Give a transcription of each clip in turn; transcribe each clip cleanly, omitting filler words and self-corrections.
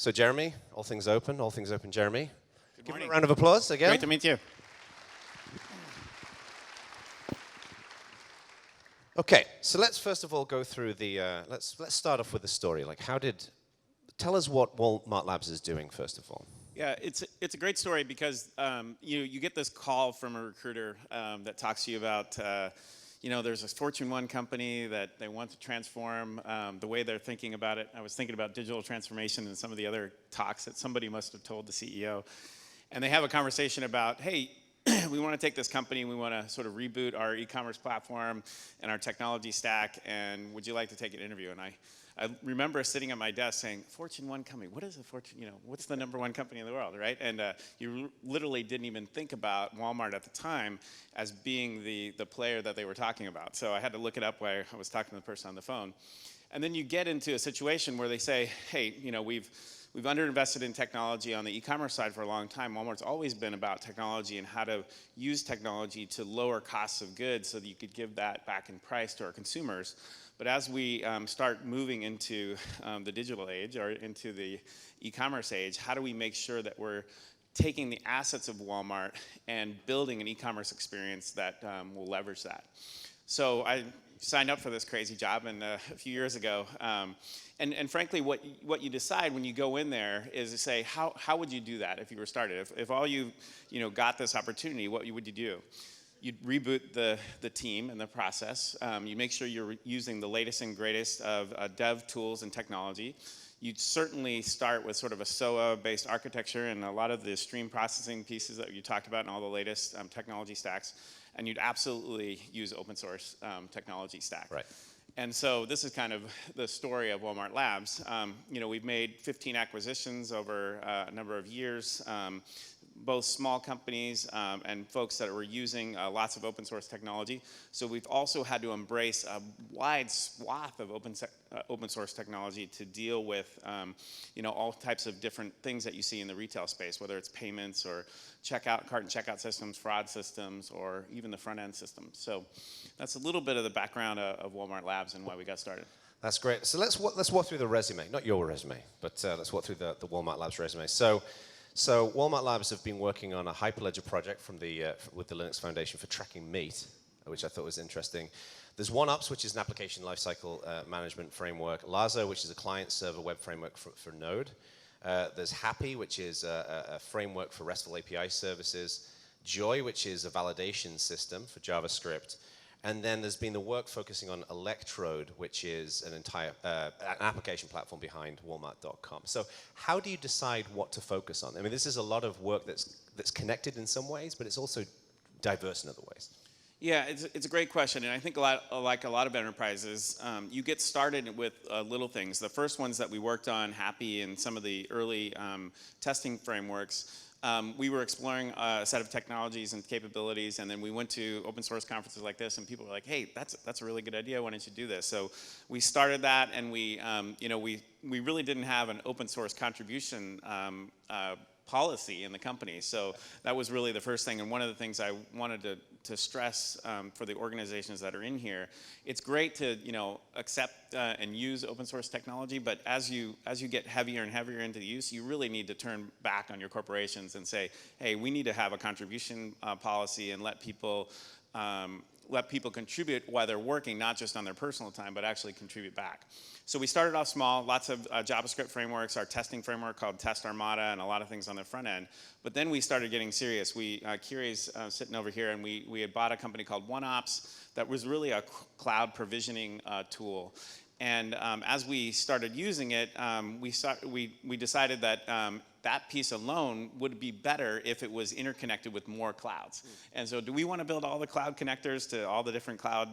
So Jeremy, all things open, Jeremy. Good Give him morning. a round of applause again. Great to meet you. Okay, so let's first of all go through the, let's start off with the story. Like tell us what Walmart Labs is doing first of all. Yeah, it's a great story because you get this call from a recruiter that talks to you about there's a Fortune 1 company that they want to transform the way they're thinking about it. I was thinking about digital transformation and some of the other talks that somebody must have told the CEO. And they have a conversation about, hey, we want to take this company, we want to sort of reboot our e-commerce platform and our technology stack, and would you like to take an interview? And I remember sitting at my desk saying, Fortune 1 company, what is a Fortune, what's the #1 company in the world, right? And you literally didn't even think about Walmart at the time as being the player that they were talking about. So I had to look it up while I was talking to the person on the phone. And then you get into a situation where they say, hey, we've underinvested in technology on the e-commerce side for a long time. Walmart's always been about technology and how to use technology to lower costs of goods so that you could give that back in price to our consumers. But as we start moving into the digital age or into the e-commerce age, how do we make sure that we're taking the assets of Walmart and building an e-commerce experience that will leverage that? So I signed up for this crazy job a few years ago. And frankly, what you decide when you go in there is to say, how would you do that if you were started? If all you got this opportunity, what would you do? You'd reboot the team and the process. You make sure you're using the latest and greatest of dev tools and technology. You'd certainly start with sort of a SOA-based architecture and a lot of the stream processing pieces that you talked about and all the latest technology stacks. And you'd absolutely use open source technology stack. Right. And so this is kind of the story of Walmart Labs. We've made 15 acquisitions over a number of years, both small companies and folks that were using lots of open source technology. So we've also had to embrace a wide swath of open source technology to deal with all types of different things that you see in the retail space, whether it's payments or cart and checkout systems, fraud systems, or even the front end systems. So that's a little bit of the background of Walmart Labs and why we got started. That's great. So let's walk through the resume, not your resume, but let's walk through the Walmart Labs resume. So Walmart Labs have been working on a Hyperledger project with the Linux Foundation for tracking meat, which I thought was interesting. There's OneUps, which is an application lifecycle management framework. Lazo, which is a client-server web framework for Node. There's Happy, which is a framework for RESTful API services. Joy, which is a validation system for JavaScript. And then there's been the work focusing on Electrode, which is an entire an application platform behind Walmart.com. So how do you decide what to focus on? I mean, this is a lot of work that's connected in some ways, but it's also diverse in other ways. Yeah, it's a great question, and I think like a lot of enterprises, you get started with little things. The first ones that we worked on, Happy and some of the early testing frameworks, we were exploring a set of technologies and capabilities, and then we went to open source conferences like this, and people were like, "Hey, that's a really good idea. Why don't you do this?" So we started that, and we really didn't have an open source contribution policy in the company. So that was really the first thing. And one of the things I wanted to stress for the organizations that are in here, it's great to accept and use open source technology, but as you get heavier and heavier into the use, you really need to turn back on your corporations and say, hey, we need to have a contribution policy and let people contribute while they're working, not just on their personal time, but actually contribute back. So we started off small, lots of JavaScript frameworks, our testing framework called Test Armada, and a lot of things on the front end. But then we started getting serious. Kiri's sitting over here, and we had bought a company called OneOps that was really a cloud provisioning tool. And as we started using it, we decided that that piece alone would be better if it was interconnected with more clouds. And so do we want to build all the cloud connectors to all the different cloud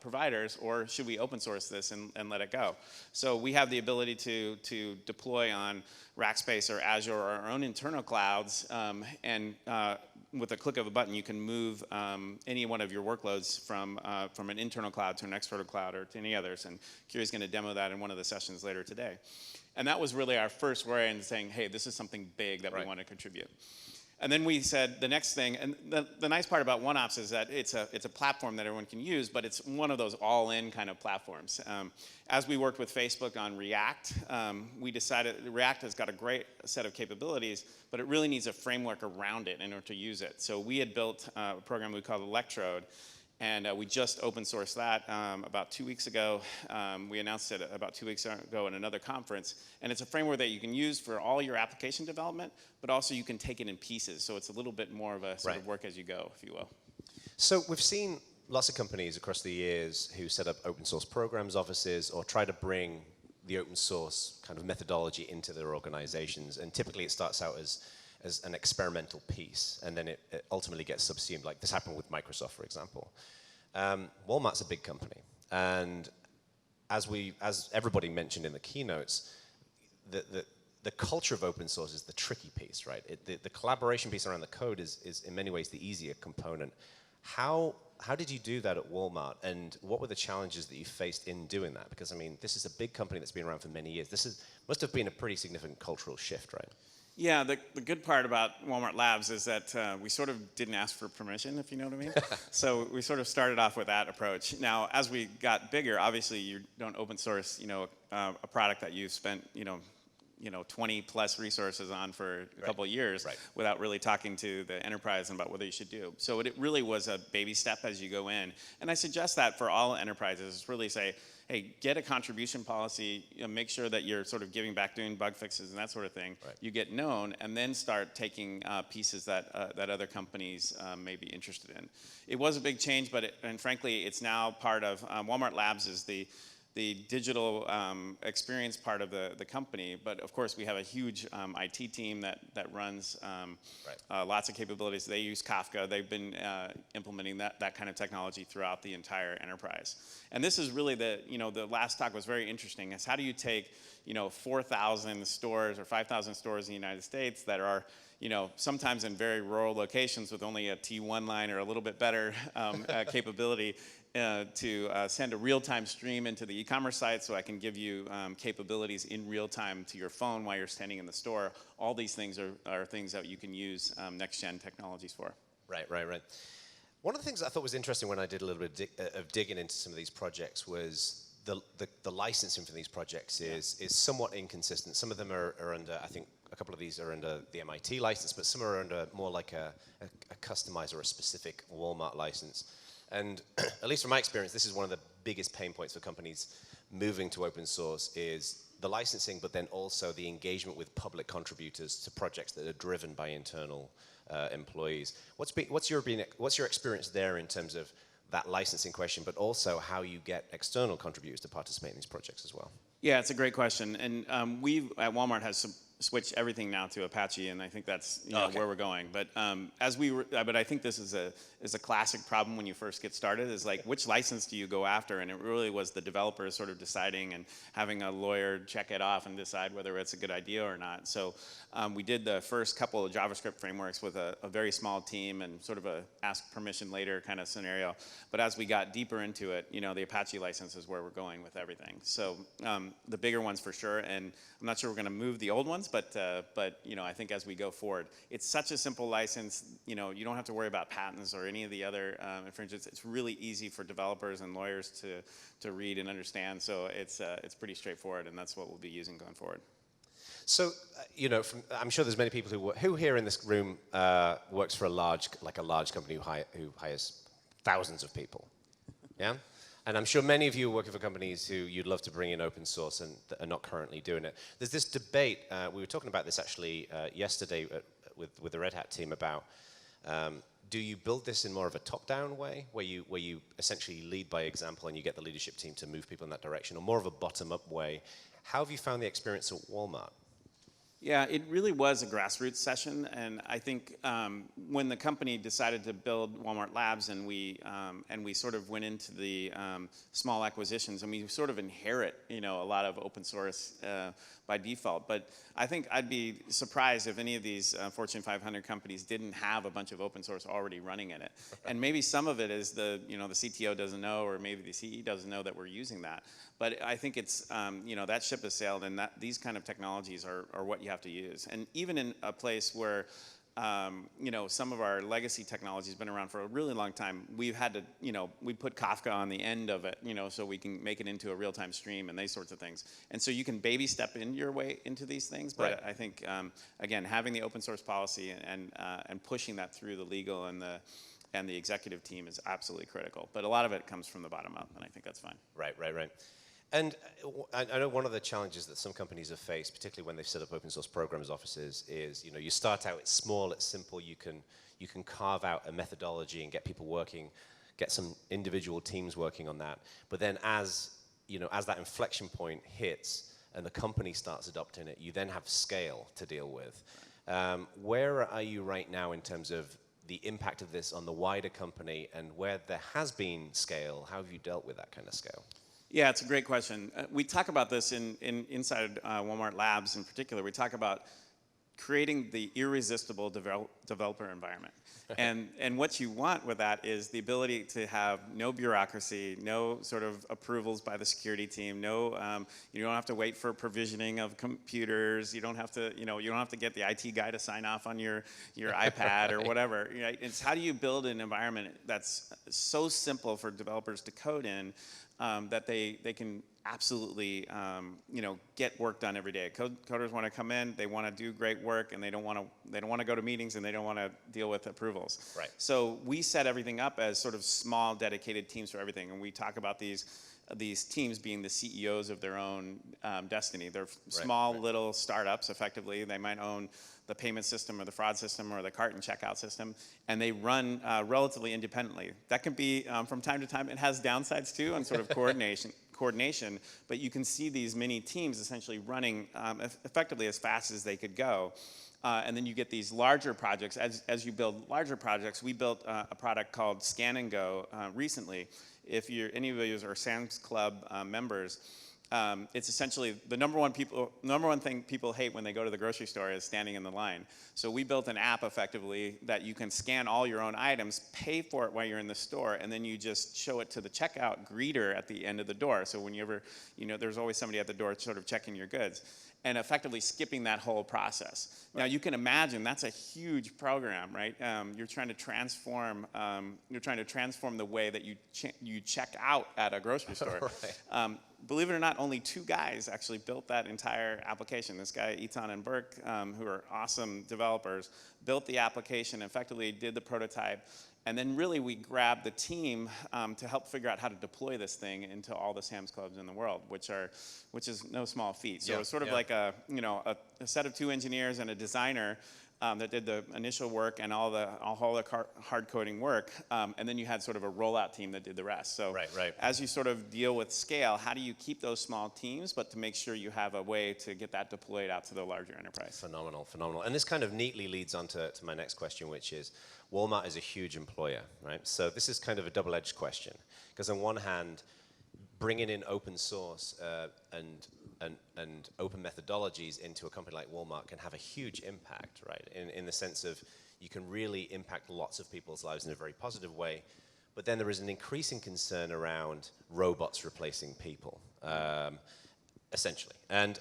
providers, or should we open source this and let it go? So we have the ability to deploy on Rackspace or Azure or our own internal clouds, and with a click of a button, you can move any one of your workloads from an internal cloud to an external cloud or to any others. And Kiri's going to demo that in one of the sessions later today. And that was really our first foray into saying, hey, this is something big that we want to contribute. And then we said the next thing, and the nice part about OneOps is that it's a platform that everyone can use, but it's one of those all-in kind of platforms. As we worked with Facebook on React, we decided React has got a great set of capabilities, but it really needs a framework around it in order to use it. So we had built a program we called Electrode, and we just open sourced that about 2 weeks ago. We announced it about 2 weeks ago at another conference. And it's a framework that you can use for all your application development, but also you can take it in pieces. So it's a little bit more of a sort of work as you go, if you will. So we've seen lots of companies across the years who set up open source programs offices or try to bring the open source kind of methodology into their organizations. And typically it starts out as an experimental piece, and then it ultimately gets subsumed, like this happened with Microsoft, for example. Walmart's a big company, and as everybody mentioned in the keynotes, the culture of open source is the tricky piece, right? The collaboration piece around the code is in many ways the easier component. How did you do that at Walmart, and what were the challenges that you faced in doing that? Because I mean, this is a big company that's been around for many years. Must have been a pretty significant cultural shift, right? Yeah, the good part about Walmart Labs is that we sort of didn't ask for permission, if you know what I mean. So we sort of started off with that approach. Now, as we got bigger, obviously you don't open source, a product that you've spent, 20 plus resources on for a couple of years without really talking to the enterprise about what you should do. So it really was a baby step as you go in. And I suggest that for all enterprises, really say, hey, get a contribution policy, make sure that you're sort of giving back, doing bug fixes and that sort of thing. You get known, and then start taking pieces that other companies may be interested in. It was a big change, and frankly, it's now part of, Walmart Labs is the digital experience part of the company, but of course we have a huge IT team that runs lots of capabilities. They use Kafka. They've been implementing that kind of technology throughout the entire enterprise. And this is really the last talk was very interesting, is how do you take 4,000 stores or 5,000 stores in the United States that are sometimes in very rural locations with only a T1 line or a little bit better capability, to send a real-time stream into the e-commerce site so I can give you capabilities in real time to your phone while you're standing in the store. All these things are things that you can use next-gen technologies for. Right. One of the things I thought was interesting when I did a little bit of digging into some of these projects was the licensing for these projects is somewhat inconsistent. Some of them are under, I think a couple of these are under the MIT license, but some are under more like a customized or a specific Walmart license. And at least from my experience, this is one of the biggest pain points for companies moving to open source is the licensing, but then also the engagement with public contributors to projects that are driven by internal employees. What's your experience there in terms of that licensing question, but also how you get external contributors to participate in these projects as well? Yeah, it's a great question. And we at Walmart has switched everything now to Apache, and I think that's where we're going. But but I think this is a classic problem when you first get started. Is like, which license do you go after? And it really was the developers sort of deciding and having a lawyer check it off and decide whether it's a good idea or not. So we did the first couple of JavaScript frameworks with a very small team and sort of a ask permission later kind of scenario. But as we got deeper into it, the Apache license is where we're going with everything. So the bigger ones for sure, and I'm not sure we're going to move the old ones, but I think as we go forward, it's such a simple license. You don't have to worry about patents or any of the other infringements. It's really easy for developers and lawyers to read and understand. So it's pretty straightforward, and that's what we'll be using going forward. So, I'm sure there's many people who here in this room works for a large company who hires thousands of people, yeah? And I'm sure many of you are working for companies who you'd love to bring in open source and are not currently doing it. There's this debate, we were talking about this actually yesterday with the Red Hat team about, do you build this in more of a top-down way, where you essentially lead by example and you get the leadership team to move people in that direction, or more of a bottom-up way? How have you found the experience at Walmart? Yeah, it really was a grassroots session, and I think when the company decided to build Walmart Labs, and we sort of went into the small acquisitions, and we sort of inherit, a lot of open source by default. But I think I'd be surprised if any of these Fortune 500 companies didn't have a bunch of open source already running in it. And maybe some of it is the CTO doesn't know, or maybe the CE doesn't know that we're using that. But I think it's, that ship has sailed, and these kind of technologies are what you have to use. And even in a place where some of our legacy technology has been around for a really long time. We've had to, we put Kafka on the end of it, so we can make it into a real-time stream and these sorts of things. And so you can baby step in your way into these things. But Right. I think, again, having the open source policy and pushing that through the legal and the executive team is absolutely critical. But a lot of it comes from the bottom up, and I think that's fine. Right. And I know one of the challenges that some companies have faced, particularly when they've set up open source programs offices, is you start out, it's small, it's simple, you can carve out a methodology and get people working, get some individual teams working on that. But then as that inflection point hits and the company starts adopting it, you then have scale to deal with. Where are you right now in terms of the impact of this on the wider company, and where there has been scale, how have you dealt with that kind of scale? Yeah, it's a great question. We talk about this inside Walmart Labs in particular. We talk about creating the irresistible developer environment. And what you want with that is the ability to have no bureaucracy, no sort of approvals by the security team, you don't have to wait for provisioning of computers, you don't have to get the IT guy to sign off on your iPad or whatever. It's how do you build an environment that's so simple for developers to code in, that they can absolutely get work done every day. Coders want to come in, they want to do great work, and they don't want to go to meetings, and they don't want to deal with approvals. Right. So we set everything up as sort of small, dedicated teams for everything, and we talk about these teams being the CEOs of their own destiny. They're small little startups, effectively. They might own the payment system or the fraud system or the cart and checkout system, and they run relatively independently. That can be, from time to time, it has downsides too, and sort of coordination, but you can see these mini teams essentially running effectively as fast as they could go. And then you get these larger projects. As you build larger projects, we built a product called Scan and Go recently. If any of you are Sam's Club members, it's essentially the number one thing people hate when they go to the grocery store is standing in the line. So we built an app effectively that you can scan all your own items, pay for it while you're in the store, and then you just show it to the checkout greeter at the end of the door. So whenever, there's always somebody at the door sort of checking your goods, and effectively skipping that whole process. Right. Now you can imagine that's a huge program, right? You're trying to transform the way that you check out at a grocery store. Right. Believe it or not, only 2 guys actually built that entire application. This guy, Etan and Burke, who are awesome developers, built the application, effectively did the prototype, and then really we grabbed the team to help figure out how to deploy this thing into all the Sam's Clubs in the world, which is no small feat. So it's sort of like a set of 2 engineers and a designer that did the initial work and all the hard coding work, and then you had sort of a rollout team that did the rest. So right. As you sort of deal with scale, how do you keep those small teams, but to make sure you have a way to get that deployed out to the larger enterprise? Phenomenal. And this kind of neatly leads on to my next question, which is, Walmart is a huge employer, right? So this is kind of a double-edged question, because on one hand, bringing in open source and open methodologies into a company like Walmart can have a huge impact, right? In the sense of you can really impact lots of people's lives in a very positive way. But then there is an increasing concern around robots replacing people, essentially. And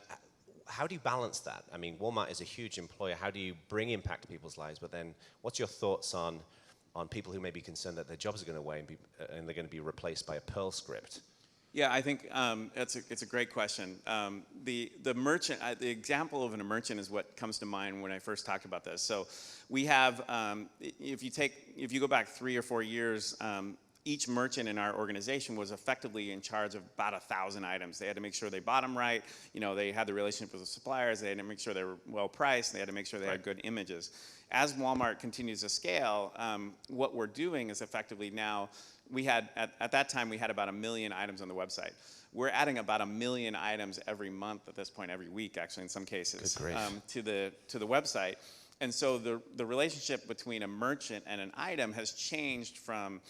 how do you balance that? I mean, Walmart is a huge employer. How do you bring impact to people's lives? But then what's your thoughts on people who may be concerned that their jobs are going away and they're going to be replaced by a Perl script? Yeah, I think it's a great question. The merchant, the example of a merchant is what comes to mind when I first talked about this. So we have, if you go back 3 or 4 years, each merchant in our organization was effectively in charge of about 1,000 items. They had to make sure they bought them right. They had the relationship with the suppliers. They had to make sure they were well priced. They had to make sure they had good images. As Walmart continues to scale, what we're doing is effectively now, at that time we had about 1 million items on the website. We're adding about 1 million items every month at this point, every week actually in some cases, to the website. And so the relationship between a merchant and an item has changed from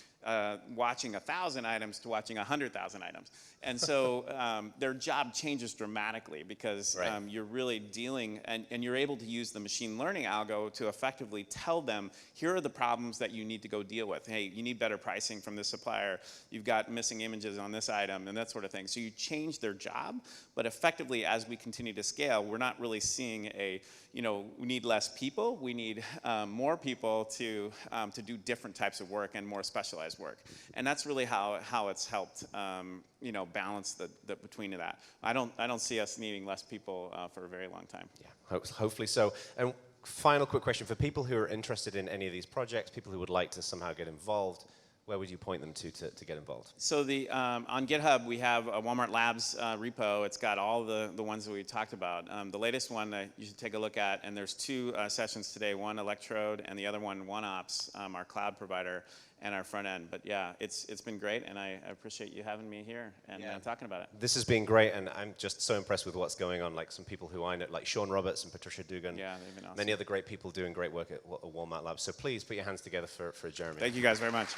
watching 1,000 items to watching 100,000 items. And so their job changes dramatically because you're really dealing, and you're able to use the machine learning algo to effectively tell them, here are the problems that you need to go deal with. Hey, you need better pricing from this supplier. You've got missing images on this item and that sort of thing. So you change their job, but effectively as we continue to scale, we're not really seeing a, we need less people. We need more people to do different types of work and more specialized work. And that's really how it's helped, balance the between that. I don't see us needing less people for a very long time. Yeah, hopefully so. And final quick question for people who are interested in any of these projects, people who would like to somehow get involved. Where would you point them to get involved? So on GitHub, we have a Walmart Labs repo. It's got all the ones that we talked about. The latest one you should take a look at, and there's two sessions today, one Electrode and the other one OneOps, our cloud provider, and our front end. But yeah, it's been great, and I appreciate you having me here and talking about it. This has been great, and I'm just so impressed with what's going on. Like some people who I know, like Sean Roberts and Patricia Dugan. Yeah, they've been awesome. Many other great people doing great work at Walmart Labs. So please put your hands together for Jeremy. Thank you guys very much.